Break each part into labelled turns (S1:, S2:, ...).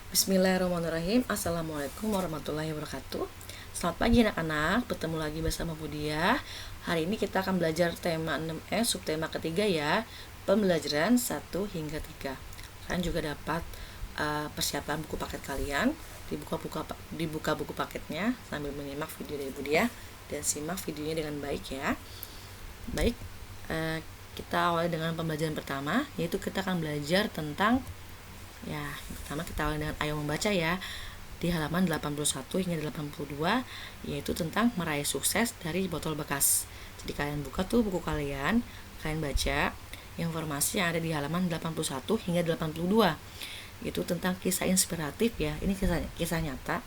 S1: Bismillahirrahmanirrahim. Assalamualaikum warahmatullahi wabarakatuh. Selamat pagi anak-anak, bertemu lagi bersama Budia. Hari ini kita akan belajar tema 6E, subtema ketiga ya, pembelajaran 1 hingga 3. Kalian juga dapat persiapan buku paket kalian, dibuka buku paketnya sambil menyimak video dari Budia dan simak videonya dengan baik ya. Baik, kita awali dengan pembelajaran pertama, yaitu kita akan belajar tentang pertama kita awali dengan ayo membaca ya, di halaman 81 hingga 82, yaitu tentang meraih sukses dari botol bekas. Jadi kalian buka tuh buku kalian baca informasi yang ada di halaman 81 hingga 82. Itu tentang kisah inspiratif ya. Ini kisah nyata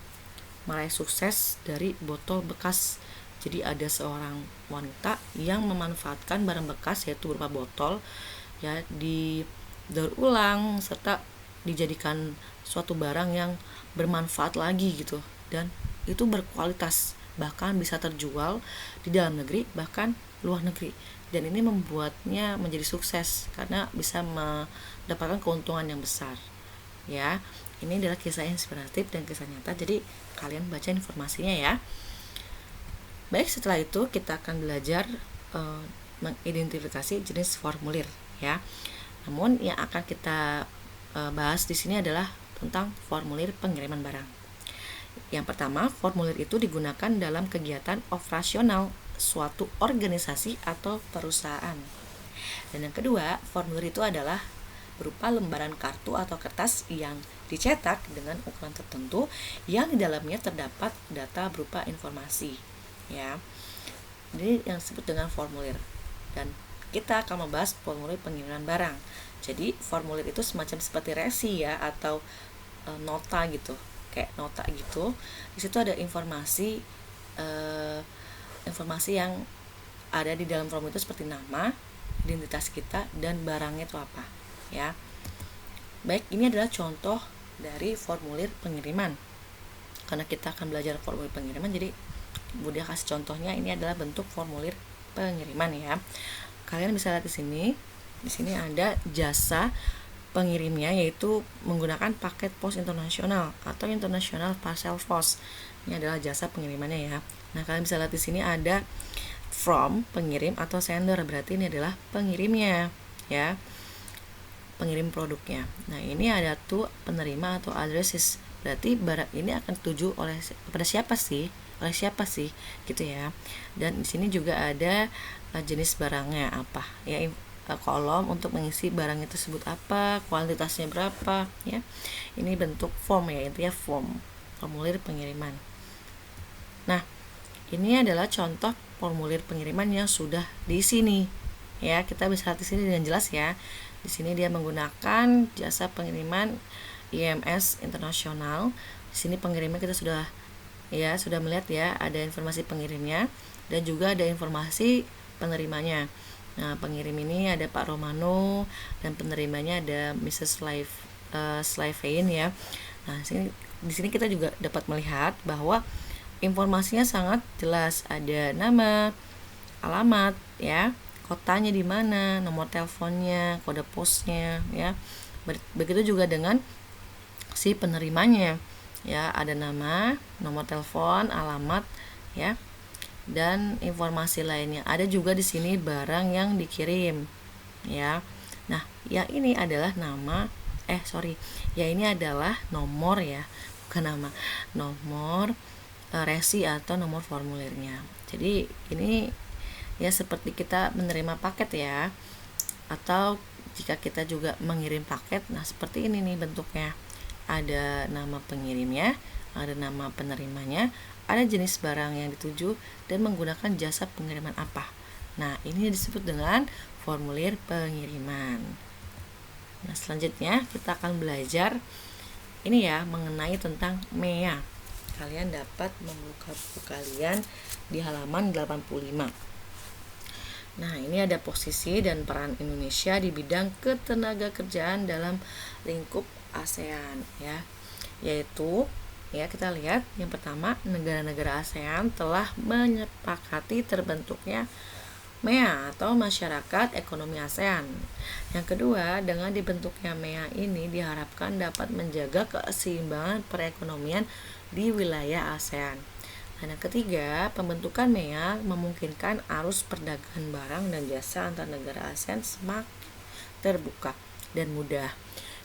S1: meraih sukses dari botol bekas. Jadi ada seorang wanita yang memanfaatkan barang bekas, yaitu berupa botol ya, didaur ulang serta dijadikan suatu barang yang bermanfaat lagi gitu, dan itu berkualitas, bahkan bisa terjual di dalam negeri bahkan luar negeri, dan ini membuatnya menjadi sukses karena bisa mendapatkan keuntungan yang besar ya. Ini adalah kisah inspiratif dan kisah nyata, jadi kalian baca informasinya ya. Baik, setelah itu kita akan belajar mengidentifikasi jenis formulir ya. Namun yang akan kita bahas di sini adalah tentang formulir pengiriman barang. Yang pertama, formulir itu digunakan dalam kegiatan operasional suatu organisasi atau perusahaan. Dan yang kedua, formulir itu adalah berupa lembaran kartu atau kertas yang dicetak dengan ukuran tertentu yang di dalamnya terdapat data berupa informasi ya. Jadi yang disebut dengan formulir. Dan kita akan membahas formulir pengiriman barang. Jadi formulir itu semacam seperti resi ya, atau nota gitu, kayak nota gitu. Di situ ada informasi yang ada di dalam formulir itu seperti nama, identitas kita, dan barangnya itu apa ya. Baik, ini adalah contoh dari formulir pengiriman. Karena kita akan belajar formulir pengiriman, jadi Budia kasih contohnya. Ini adalah bentuk formulir pengiriman ya. Kalian bisa lihat di sini. Di sini ada jasa pengirimnya, yaitu menggunakan paket pos internasional atau international parcel post. Ini adalah jasa pengirimannya ya. Nah, kalian bisa lihat di sini ada from, pengirim, atau sender, berarti ini adalah pengirimnya ya, pengirim produknya. Nah, ini ada tuh penerima atau addresses, berarti barang ini akan tuju kepada siapa sih? Oleh siapa sih gitu ya. Dan di sini juga ada jenis barangnya apa ya, kolom untuk mengisi barang itu tersebut apa, kuantitasnya berapa ya. Ini bentuk form ya, intinya formulir pengiriman. Nah, ini adalah contoh formulir pengiriman yang sudah diisi nih ya. Kita bisa lihat di sini dengan jelas ya. Di sini dia menggunakan jasa pengiriman IMS Internasional. Di sini pengirimnya kita sudah melihat ya, ada informasi pengirimnya dan juga ada informasi penerimanya. Nah, pengirim ini ada Pak Romano dan penerimanya ada Mrs. Slivain ya. Nah, di sini kita juga dapat melihat bahwa informasinya sangat jelas, ada nama, alamat ya, kotanya di mana, nomor teleponnya, kode posnya ya. Begitu juga dengan si penerimanya ya, ada nama, nomor telepon, alamat ya, dan informasi lainnya. Ada juga di sini barang yang dikirim ya. Nah, yang ini adalah ini adalah nomor ya, bukan nama, nomor resi atau nomor formulirnya. Jadi ini ya seperti kita menerima paket ya, atau jika kita juga mengirim paket. Nah, seperti ini nih bentuknya. Ada nama pengirimnya, ada nama penerimanya, ada jenis barang yang dituju, dan menggunakan jasa pengiriman apa. Nah, ini disebut dengan formulir pengiriman. Nah, selanjutnya kita akan belajar ini ya, mengenai tentang MEA. Kalian dapat membuka buku kalian di halaman 85. Nah, ini ada posisi dan peran Indonesia di bidang ketenagakerjaan dalam lingkup ASEAN ya. Yaitu ya, kita lihat yang pertama, negara-negara ASEAN telah menyepakati terbentuknya MEA atau Masyarakat Ekonomi ASEAN. Yang kedua, dengan dibentuknya MEA ini diharapkan dapat menjaga keseimbangan perekonomian di wilayah ASEAN. Dan yang ketiga, pembentukan MEA memungkinkan arus perdagangan barang dan jasa antar negara ASEAN semakin terbuka dan mudah.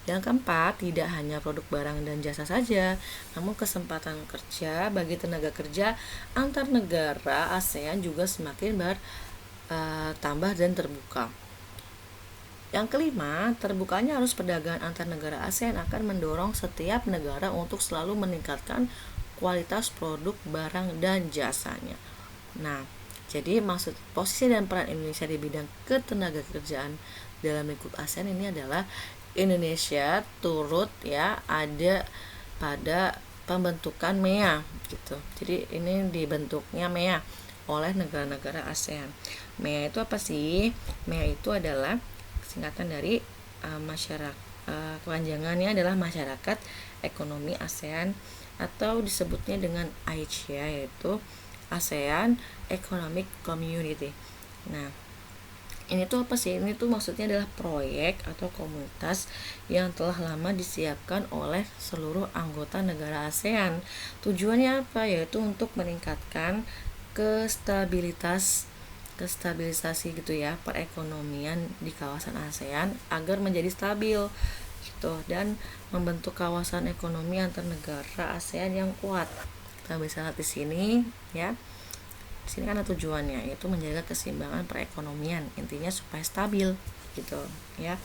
S1: Yang keempat, tidak hanya produk barang dan jasa saja, namun kesempatan kerja bagi tenaga kerja antar negara ASEAN juga semakin bertambah dan terbuka. Yang kelima, terbukanya arus perdagangan antar negara ASEAN akan mendorong setiap negara untuk selalu meningkatkan kualitas produk barang dan jasanya. Nah, jadi maksud posisi dan peran Indonesia di bidang ketenaga kerjaan dalam lingkup ASEAN ini adalah Indonesia turut ya ada pada pembentukan MEA gitu. Jadi ini dibentuknya MEA oleh negara-negara ASEAN. MEA itu apa sih? MEA itu adalah singkatan dari kepanjangannya adalah Masyarakat Ekonomi ASEAN atau disebutnya dengan AEC, yaitu ASEAN Economic Community. Nah, ini tuh apa sih? Ini tuh maksudnya adalah proyek atau komunitas yang telah lama disiapkan oleh seluruh anggota negara ASEAN. Tujuannya apa? Yaitu untuk meningkatkan kestabilisasi gitu ya, perekonomian di kawasan ASEAN agar menjadi stabil gitu, dan membentuk kawasan ekonomi antar negara ASEAN yang kuat. Kita bisa lihat di sini ya. Di sini kan ada tujuannya, yaitu menjaga keseimbangan perekonomian, intinya supaya stabil gitu ya.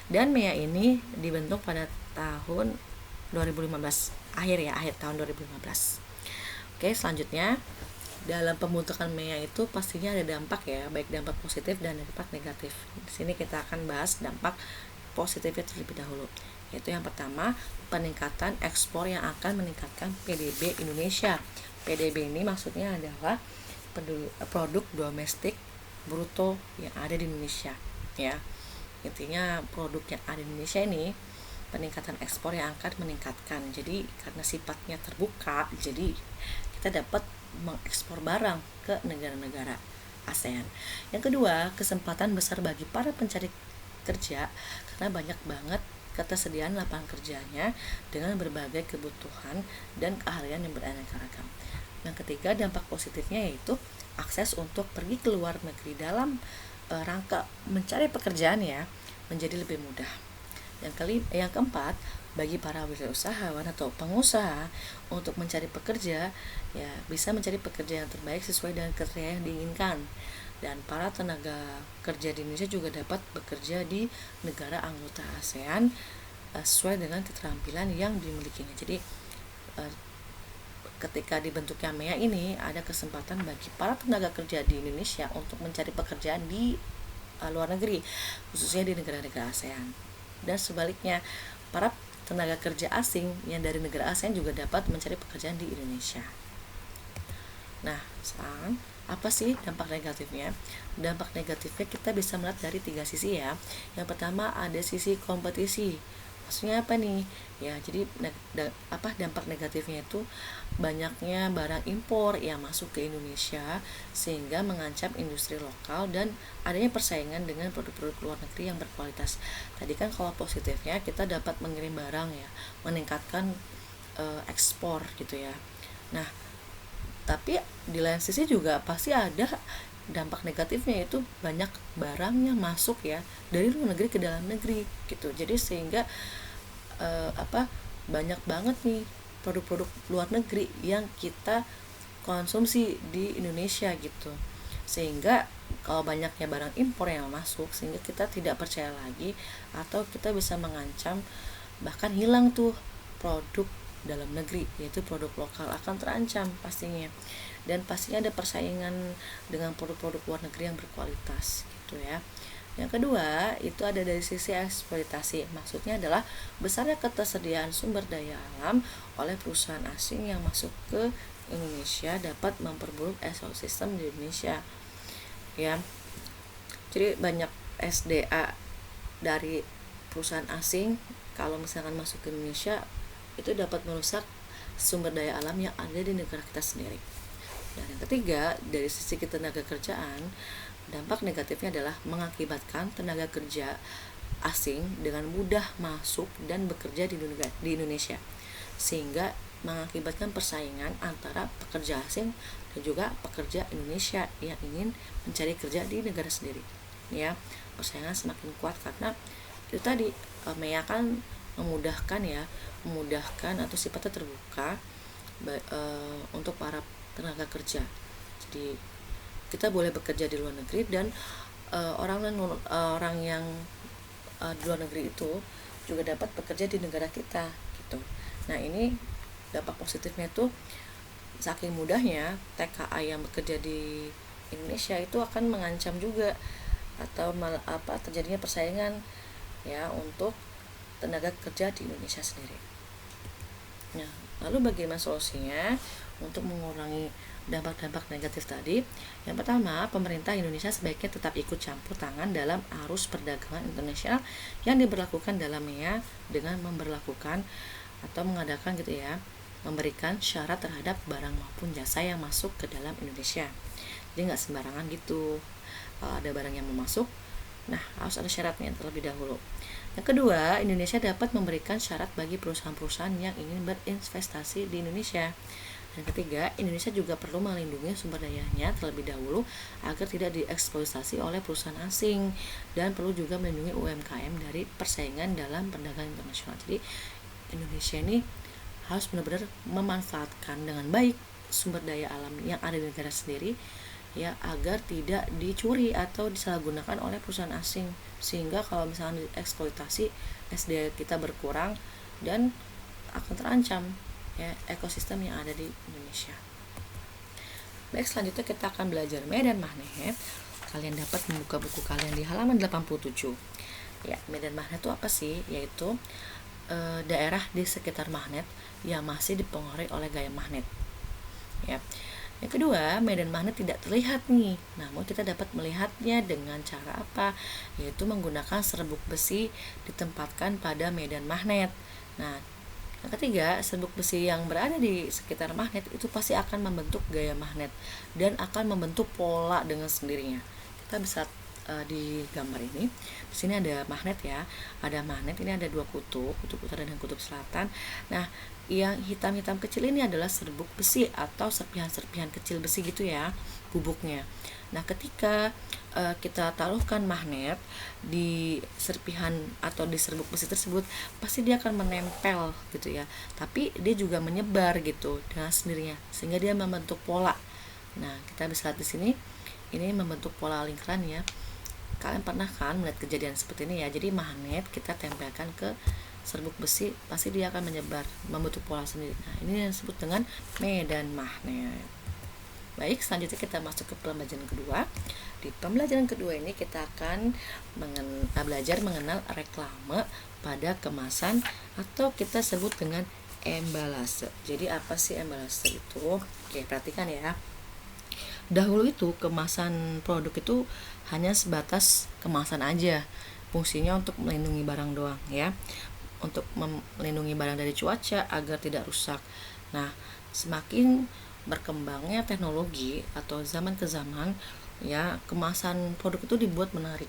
S1: Dan MEA ini dibentuk pada tahun 2015 akhir tahun 2015. Oke, selanjutnya dalam pembentukan MEA itu pastinya ada dampak ya, baik dampak positif dan dampak negatif. Di sini kita akan bahas dampak positifnya terlebih dahulu, yaitu yang pertama, peningkatan ekspor yang akan meningkatkan PDB Indonesia. PDB ini maksudnya adalah produk domestik bruto yang ada di Indonesia ya. Intinya produk yang ada di Indonesia ini peningkatan ekspor yang akan meningkatkan. Jadi karena sifatnya terbuka, jadi kita dapat mengekspor barang ke negara-negara ASEAN. Yang kedua, kesempatan besar bagi para pencari kerja karena banyak banget ketersediaan lapangan kerjanya dengan berbagai kebutuhan dan keahlian yang beraneka ragam. Yang ketiga, dampak positifnya yaitu akses untuk pergi ke luar negeri dalam rangka mencari pekerjaan ya menjadi lebih mudah. Yang keempat, bagi para wirausahawan atau pengusaha untuk mencari pekerja ya bisa mencari pekerja yang terbaik sesuai dengan kriteria yang diinginkan. Dan para tenaga kerja di Indonesia juga dapat bekerja di negara anggota ASEAN sesuai dengan keterampilan yang dimilikinya. Jadi ketika dibentuknya MEA ini ada kesempatan bagi para tenaga kerja di Indonesia untuk mencari pekerjaan di luar negeri, khususnya di negara-negara ASEAN. Dan sebaliknya, para tenaga kerja asing yang dari negara ASEAN juga dapat mencari pekerjaan di Indonesia. Nah, sekarang apa sih dampak negatifnya? Dampak negatifnya kita bisa melihat dari 3 sisi ya. Yang pertama ada sisi kompetisi. Maksudnya apa nih? Ya, jadi dampak negatifnya itu banyaknya barang impor yang masuk ke Indonesia sehingga mengancam industri lokal dan adanya persaingan dengan produk-produk luar negeri yang berkualitas. Tadi kan kalau positifnya kita dapat mengirim barang ya, meningkatkan ekspor gitu ya. Nah, tapi di lain sisi juga pasti ada dampak negatifnya, yaitu banyak barangnya masuk ya dari luar negeri ke dalam negeri gitu. Jadi sehingga banyak banget nih produk-produk luar negeri yang kita konsumsi di Indonesia gitu. Sehingga kalau banyaknya barang impor yang masuk, sehingga kita tidak percaya lagi atau kita bisa mengancam bahkan hilang tuh produk dalam negeri, yaitu produk lokal akan terancam pastinya. Dan pastinya ada persaingan dengan produk-produk luar negeri yang berkualitas gitu ya. Yang kedua, itu ada dari sisi eksploitasi. Maksudnya adalah besarnya ketersediaan sumber daya alam oleh perusahaan asing yang masuk ke Indonesia dapat memperburuk ekosistem di Indonesia. Ya. Jadi banyak SDA dari perusahaan asing kalau misalkan masuk ke Indonesia itu dapat merusak sumber daya alam yang ada di negara kita sendiri. Dan yang ketiga, dari sisi ketenaga kerjaan, Dampak negatifnya adalah mengakibatkan tenaga kerja asing dengan mudah masuk dan bekerja di Indonesia, sehingga mengakibatkan persaingan antara pekerja asing dan juga pekerja Indonesia yang ingin mencari kerja di negara sendiri. Ya, persaingan semakin kuat karena itu tadi, MEA kan memudahkan atau sifatnya terbuka untuk para tenaga kerja. Jadi kita boleh bekerja di luar negeri dan orang yang di luar negeri itu juga dapat bekerja di negara kita gitu. Nah, ini dampak positifnya tuh saking mudahnya TKA yang bekerja di Indonesia itu akan mengancam juga atau terjadinya persaingan ya untuk tenaga kerja di Indonesia sendiri. Nah, lalu bagaimana solusinya untuk mengurangi dampak-dampak negatif tadi? Yang pertama, pemerintah Indonesia sebaiknya tetap ikut campur tangan dalam arus perdagangan internasional yang diberlakukan dalam MEA dengan memberlakukan atau mengadakan memberikan syarat terhadap barang maupun jasa yang masuk ke dalam Indonesia. Jadi nggak sembarangan gitu. Kalau ada barang yang mau masuk, nah harus ada syaratnya terlebih dahulu. Yang kedua, Indonesia dapat memberikan syarat bagi perusahaan-perusahaan yang ingin berinvestasi di Indonesia. Dan ketiga, Indonesia juga perlu melindungi sumber dayanya terlebih dahulu agar tidak dieksploitasi oleh perusahaan asing, dan perlu juga melindungi UMKM dari persaingan dalam perdagangan internasional. Jadi Indonesia ini harus benar-benar memanfaatkan dengan baik sumber daya alam yang ada di negara sendiri ya, agar tidak dicuri atau disalahgunakan oleh perusahaan asing, sehingga kalau misalnya dieksploitasi SDM kita berkurang dan akan terancam ya ekosistem yang ada di Indonesia. Baik, selanjutnya kita akan belajar medan magnet. Kalian dapat membuka buku kalian di halaman 87. Ya, medan magnet itu apa sih? Yaitu daerah di sekitar magnet yang masih dipengaruhi oleh gaya magnet. Ya. Yang kedua, medan magnet tidak terlihat nih, namun kita dapat melihatnya dengan cara apa? Yaitu menggunakan serbuk besi ditempatkan pada medan magnet. Nah, yang ketiga, serbuk besi yang berada di sekitar magnet itu pasti akan membentuk gaya magnet dan akan membentuk pola dengan sendirinya. Kita bisa di gambar ini, di sini ada magnet ya, ada magnet, ini ada dua kutub utara dan kutub selatan. Nah, yang hitam-hitam kecil ini adalah serbuk besi atau serpihan-serpihan kecil besi gitu ya, bubuknya. Nah, ketika kita taruhkan magnet di serpihan atau di serbuk besi tersebut, pasti dia akan menempel gitu ya, tapi dia juga menyebar gitu dengan sendirinya sehingga dia membentuk pola. Nah, kita bisa lihat di sini, ini membentuk pola lingkaran ya. Kalian pernah kan melihat kejadian seperti ini ya? Jadi magnet kita tempelkan ke serbuk besi, pasti dia akan menyebar, membentuk pola sendiri. Nah, ini yang disebut dengan medan magnet. Baik, selanjutnya kita masuk ke pembelajaran kedua. Di pembelajaran kedua ini kita akan belajar mengenal reklame pada kemasan atau kita sebut dengan embalase. Jadi apa sih embalase itu? Oke, perhatikan ya. Dahulu itu kemasan produk itu hanya sebatas kemasan aja, fungsinya untuk melindungi barang doang ya, untuk melindungi barang dari cuaca agar tidak rusak. Nah, semakin berkembangnya teknologi atau zaman ke zaman ya, kemasan produk itu dibuat menarik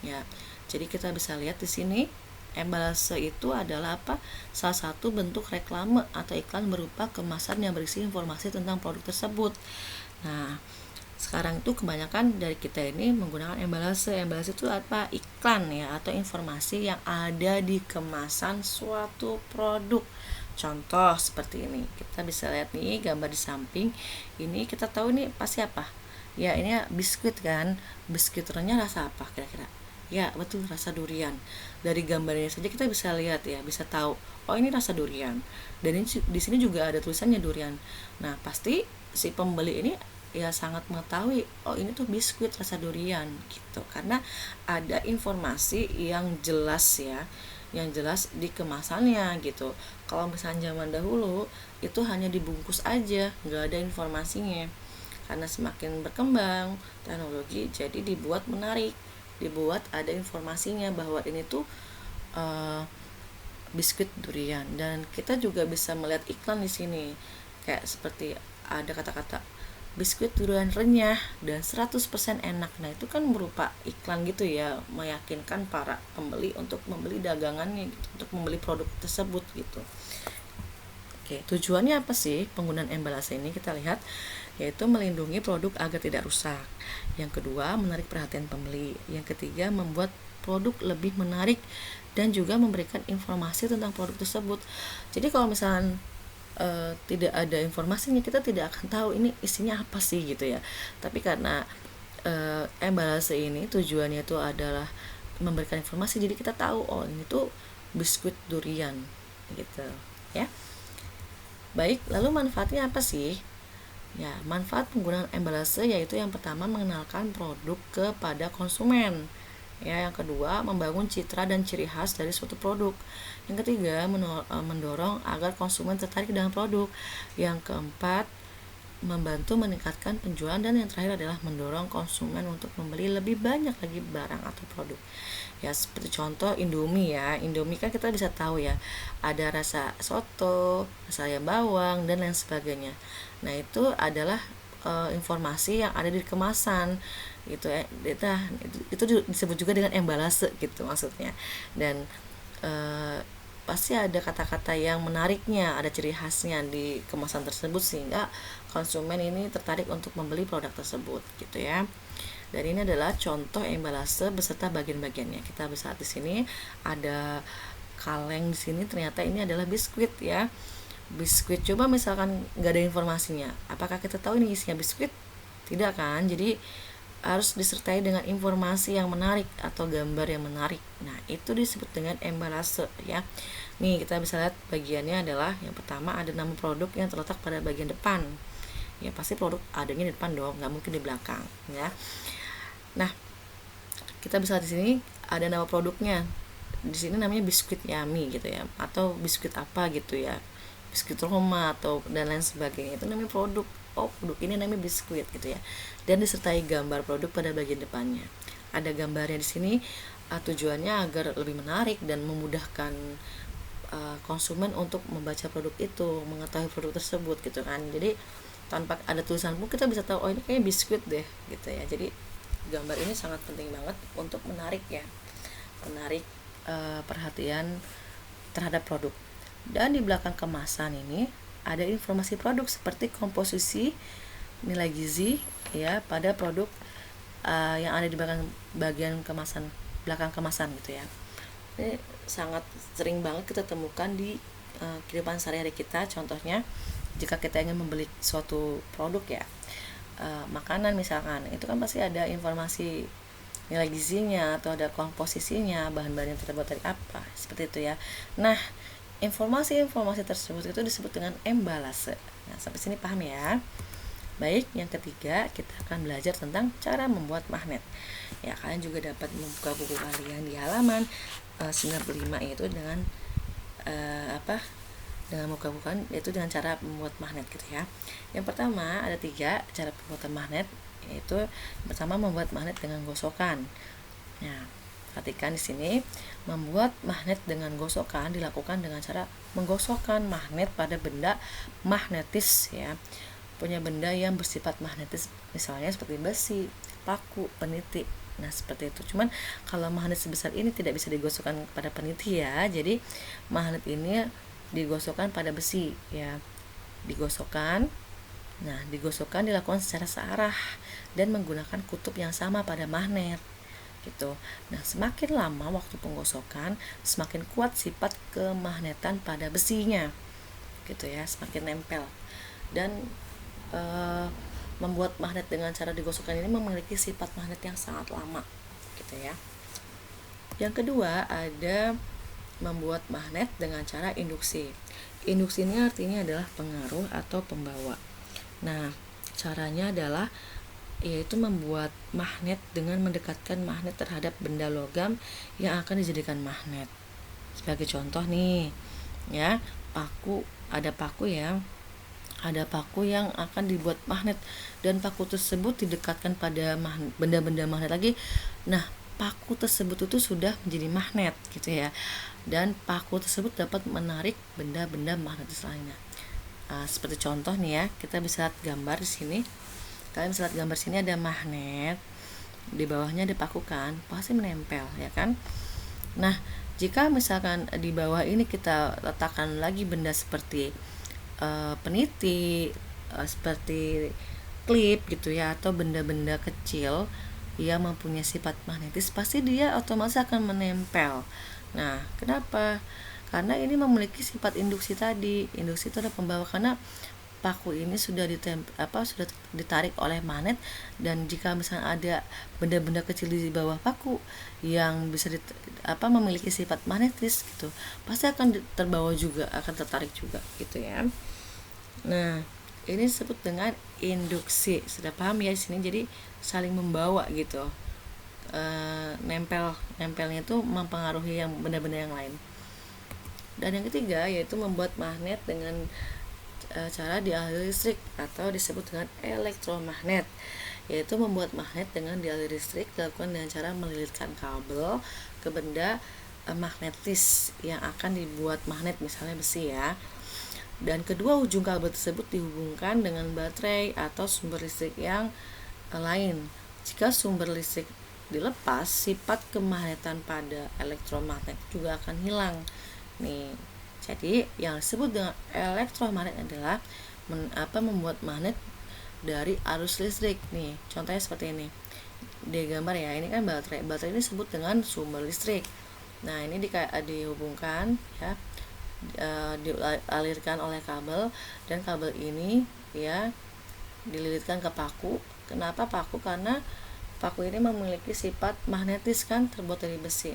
S1: ya. Jadi kita bisa lihat di sini, embalase itu adalah apa? Salah satu bentuk reklame atau iklan berupa kemasan yang berisi informasi tentang produk tersebut. Nah, sekarang itu kebanyakan dari kita ini menggunakan embalase. Embalase itu apa? Iklan ya, atau informasi yang ada di kemasan suatu produk. Contoh seperti ini, kita bisa lihat nih gambar di samping. Ini kita tahu ini pasti apa? Ya, ini biskuit kan. Biskuit renyah rasa apa kira-kira? Ya, betul, rasa durian. Dari gambarnya saja kita bisa lihat ya, bisa tahu, oh ini rasa durian. Dan ini, di sini juga ada tulisannya durian. Nah, pasti si pembeli ini ya sangat mengetahui, oh ini tuh biskuit rasa durian gitu, karena ada informasi yang jelas ya, yang jelas di kemasannya gitu. Kalau misalnya zaman dahulu itu hanya dibungkus aja, nggak ada informasinya. Karena semakin berkembang teknologi, jadi dibuat menarik, dibuat ada informasinya bahwa ini tuh biskuit durian. Dan kita juga bisa melihat iklan di sini, kayak seperti ada kata-kata biskuit durian renyah dan 100% enak. Nah, itu kan berupa iklan gitu ya, meyakinkan para pembeli untuk membeli dagangannya gitu, untuk membeli produk tersebut gitu. Oke, tujuannya apa sih penggunaan embalase ini? Kita lihat, yaitu melindungi produk agar tidak rusak. Yang kedua, menarik perhatian pembeli. Yang ketiga, membuat produk lebih menarik dan juga memberikan informasi tentang produk tersebut. Jadi kalau misalnya tidak ada informasinya, kita tidak akan tahu ini isinya apa sih gitu ya. Tapi karena embalase ini tujuannya itu adalah memberikan informasi, jadi kita tahu oh ini tuh biskuit durian gitu ya. Baik, lalu manfaatnya apa sih? Ya, manfaat penggunaan embalase yaitu yang pertama mengenalkan produk kepada konsumen. Ya, yang kedua membangun citra dan ciri khas dari suatu produk. Yang ketiga mendorong agar konsumen tertarik dengan produk. Yang keempat membantu meningkatkan penjualan, dan yang terakhir adalah mendorong konsumen untuk membeli lebih banyak lagi barang atau produk. Ya, seperti contoh Indomie ya. Indomie kan kita bisa tahu ya, ada rasa soto, rasa ayam bawang dan lain sebagainya. Nah, itu adalah informasi yang ada di kemasan gitu ya. Itu disebut juga dengan embalase gitu maksudnya. Dan pasti ada kata-kata yang menariknya, ada ciri khasnya di kemasan tersebut sehingga konsumen ini tertarik untuk membeli produk tersebut gitu ya. Dan ini adalah contoh embalase beserta bagian-bagiannya. Kita bisa lihat di sini ada kaleng di sini, ternyata ini adalah biskuit ya. Biskuit, coba misalkan nggak ada informasinya, apakah kita tahu ini isinya biskuit? Tidak kan? Jadi harus disertai dengan informasi yang menarik atau gambar yang menarik. Nah, itu disebut dengan embalase ya. Nih, kita bisa lihat bagiannya adalah yang pertama ada nama produk yang terletak pada bagian depan. Ya, pasti produk adanya di depan dong, nggak mungkin di belakang ya. Nah, kita bisa lihat di sini ada nama produknya. Di sini namanya biskuit Yummy gitu ya, atau biskuit apa gitu ya. Biskuit Roma atau dan lain sebagainya. Itu namanya produk. Oh, produk ini namanya biskuit gitu ya. Dan disertai gambar produk pada bagian depannya. Ada gambarnya di sini, tujuannya agar lebih menarik dan memudahkan konsumen untuk membaca produk itu, mengetahui produk tersebut gitu kan. Jadi tanpa ada tulisan pun kita bisa tahu oh ini kayaknya biskuit deh gitu ya. Jadi gambar ini sangat penting banget untuk menarik ya, menarik perhatian terhadap produk. Dan di belakang kemasan ini ada informasi produk seperti komposisi, nilai gizi ya pada produk yang ada di bagian kemasan, belakang kemasan gitu ya. Ini sangat sering banget kita temukan di kehidupan sehari-hari kita. Contohnya jika kita ingin membeli suatu produk ya, makanan misalkan, itu kan pasti ada informasi nilai gizinya atau ada komposisinya, bahan-bahan yang terbuat dari apa, seperti itu ya. Nah, informasi-informasi tersebut itu disebut dengan embalase. Nah, sampai sini paham ya? Baik, yang ketiga kita akan belajar tentang cara membuat magnet. Ya, kalian juga dapat membuka buku kalian di halaman 95 yaitu dengan dengan buka-bukaan, yaitu dengan cara membuat magnet gitu ya. Yang pertama ada 3 cara pembuatan magnet, yaitu yang pertama membuat magnet dengan gosokan. Nah, perhatikan di sini, membuat magnet dengan gosokan dilakukan dengan cara menggosokkan magnet pada benda magnetis ya. Punya benda yang bersifat magnetis, misalnya seperti besi, paku, peniti. Nah, seperti itu. Cuman kalau magnet sebesar ini tidak bisa digosokkan pada peniti ya. Jadi magnet ini digosokkan pada besi ya. Digosokkan. Nah, digosokkan dilakukan secara searah dan menggunakan kutub yang sama pada magnet gitu. Nah, semakin lama waktu penggosokan, semakin kuat sifat kemagnetan pada besinya gitu ya, semakin nempel. Dan membuat magnet dengan cara digosokkan ini memiliki sifat magnet yang sangat lama gitu ya. Yang kedua ada membuat magnet dengan cara induksi. Induksi ini artinya adalah pengaruh atau pembawa. Nah, caranya adalah yaitu membuat magnet dengan mendekatkan magnet terhadap benda logam yang akan dijadikan magnet. Sebagai contoh nih, ya, paku, ada paku ya. Ada paku yang akan dibuat magnet dan paku tersebut didekatkan pada benda-benda magnet lagi. Nah, paku tersebut itu sudah menjadi magnet gitu ya. Dan paku tersebut dapat menarik benda-benda magnetis lainnya. Seperti contoh nih ya, kita bisa lihat gambar di sini. Kalian bisa lihat gambar sini ada magnet, di bawahnya dipakukan, pasti menempel ya kan. Nah, jika misalkan di bawah ini kita letakkan lagi benda seperti peniti, seperti klip gitu ya, atau benda-benda kecil yang mempunyai sifat magnetis, pasti dia otomatis akan menempel. Nah, kenapa? Karena ini memiliki sifat induksi tadi. Induksi itu adalah pembawa, karena paku ini sudah sudah ditarik oleh magnet, dan jika misalnya ada benda-benda kecil di bawah paku yang bisa memiliki sifat magnetis gitu, pasti akan terbawa juga, akan tertarik juga gitu ya. Nah, ini disebut dengan induksi. Sudah paham ya di sini? Jadi saling membawa gitu. Nempelnya itu mempengaruhi yang benda-benda yang lain. Dan yang ketiga yaitu membuat magnet dengan cara dialiri listrik atau disebut dengan elektromagnet, yaitu membuat magnet dengan dialiri listrik dilakukan dengan cara melilitkan kabel ke benda magnetis yang akan dibuat magnet, misalnya besi ya. Dan kedua ujung kabel tersebut dihubungkan dengan baterai atau sumber listrik yang lain. Jika sumber listrik dilepas, sifat kemagnetan pada elektromagnet juga akan hilang. Nih, jadi yang disebut dengan elektromagnet adalah membuat magnet dari arus listrik. Nih, contohnya seperti ini. Di gambar ya, ini kan baterai. Baterai ini disebut dengan sumber listrik. Nah, ini dihubungkan ya, dialirkan oleh kabel, dan kabel ini ya dililitkan ke paku. Kenapa paku? Karena paku ini memiliki sifat magnetis kan, terbuat dari besi.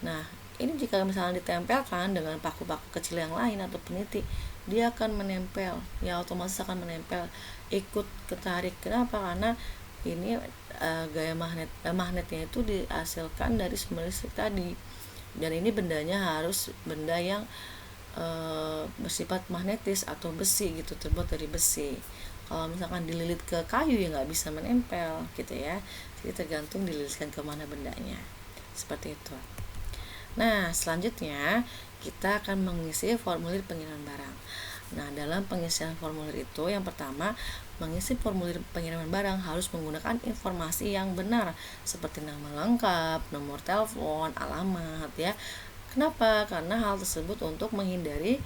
S1: Nah, ini jika misalnya ditempelkan dengan paku-paku kecil yang lain atau peniti, dia akan menempel, ya otomatis akan menempel, ikut ketarik. Kenapa? Karena ini gaya magnetnya itu dihasilkan dari sumber listrik tadi, dan ini bendanya harus benda yang bersifat magnetis atau besi gitu, terbuat dari besi. Kalau misalkan dililit ke kayu ya nggak bisa menempel gitu ya. Jadi tergantung dililitkan kemana bendanya, seperti itu. Nah, selanjutnya kita akan mengisi formulir pengiriman barang. Nah, dalam pengisian formulir itu, yang pertama, mengisi formulir pengiriman barang harus menggunakan informasi yang benar, seperti nama lengkap, nomor telepon, alamat ya. Kenapa? Karena hal tersebut untuk menghindari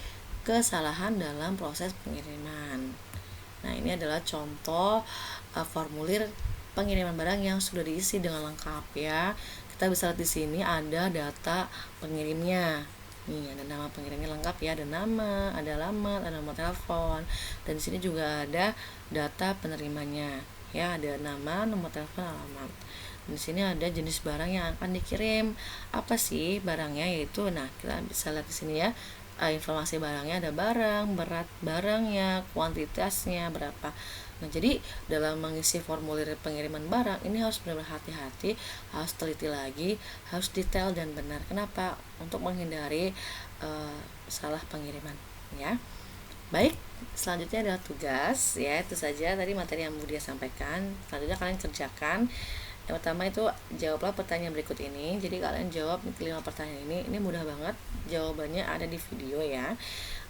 S1: kesalahan dalam proses pengiriman. Nah, ini adalah contoh formulir pengiriman barang yang sudah diisi dengan lengkap ya. Kita bisa lihat di sini ada data pengirimnya. Nih, ada nama pengirimnya lengkap ya, ada nama, ada alamat, ada nomor telepon. Dan di sini juga ada data penerimanya. Ya, ada nama, nomor telepon, alamat. Di sini ada jenis barang yang akan dikirim. Apa sih barangnya? Yaitu, nah kita bisa lihat di sini ya, informasi barangnya ada barang, berat barangnya, kuantitasnya berapa. Nah, jadi dalam mengisi formulir pengiriman barang ini harus benar-benar hati-hati, harus teliti lagi, harus detail dan benar. Kenapa? Untuk menghindari salah pengiriman ya. Baik, selanjutnya adalah tugas ya. Itu saja tadi materi yang Budia sampaikan. Selanjutnya kalian kerjakan. Yang pertama itu jawablah pertanyaan berikut ini. Jadi kalian jawab 5 pertanyaan ini mudah banget. Jawabannya ada di video ya,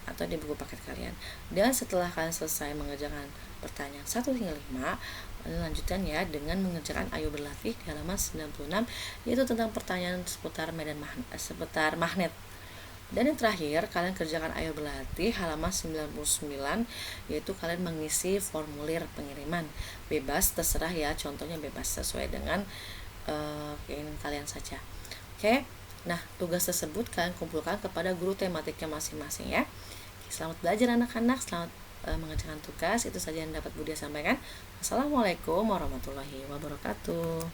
S1: atau di buku paket kalian. Dan setelah kalian selesai mengerjakan pertanyaan 1 hingga 5, lanjutkan ya dengan mengerjakan Ayo Berlatih di halaman 96, yaitu tentang pertanyaan seputar magnet. Dan yang terakhir, kalian kerjakan Ayo Berlatih halaman 99, yaitu kalian mengisi formulir pengiriman. Bebas, terserah ya, contohnya bebas sesuai dengan keinginan kalian saja. Oke. Nah, tugas tersebut kalian kumpulkan kepada guru tematiknya masing-masing ya. Selamat belajar anak-anak, selamat mengerjakan tugas. Itu saja yang dapat Budia sampaikan. Assalamualaikum warahmatullahi wabarakatuh.